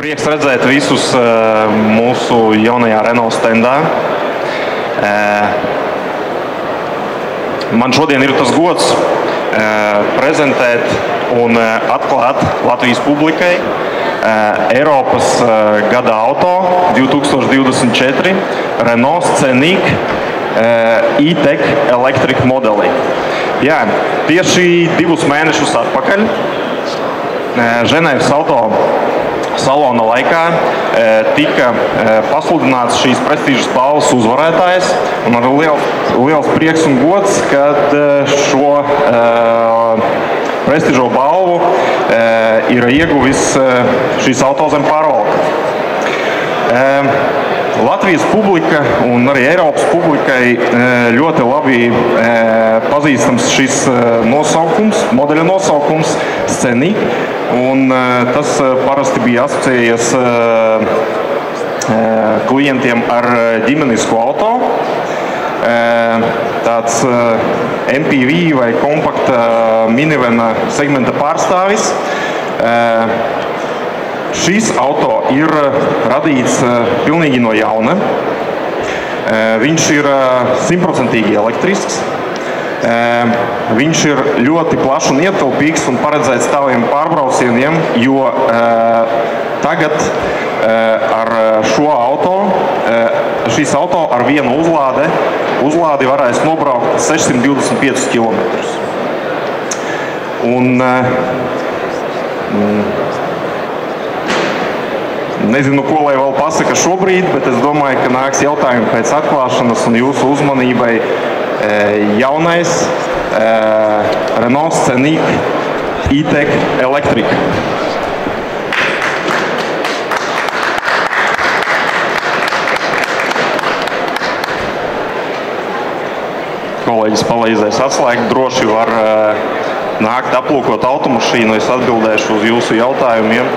Prieks redzēt visus mūsu jaunajā Renault standā. Man šodien ir tas gods prezentēt un atklāt Latvijas publikai Eiropas gada auto 2024 Renault Scenic E-Tech Electric modeli. Jā, tieši 2 mēnešus atpakaļ Ženēvas auto salona laikā tika pasludināts šīs prestižas balvas uzvarētājs. Un man ir liels prieks un gods, kad šo prestižo balvu ir ieguvis šīs auto zem pārvalka. Latvijas publika un arī Eiropas publikai ļoti labi pazīstams šis nosaukums, modeļa nosaukums Scenic, un tas parasti bija asociējies klientiem ar ģimenisku auto. Tāds MPV vai kompakta minivena segmenta pārstāvis. Šis auto ir radīts pilnīgi no jauna. Viņš ir 100% elektrisks. Viņš ir ļoti plašs un ietilpīgs un paredzēts taviem pārbraucieniem, jo tagad ar šo auto, šīs auto ar vienu uzlādi varēs nobraukt 625 km. Un nezinu, ko lai vēl pasaka šobrīd, bet es domāju, ka nāks jautājumi pēc atklāšanas un jūsu uzmanībai jaunais Renault Scenic E-Tech Electric. Kolēģis palīdzēs atslēgt, droši var nākt aplūkot automašīnu, es atbildēšu uz jūsu jautājumiem.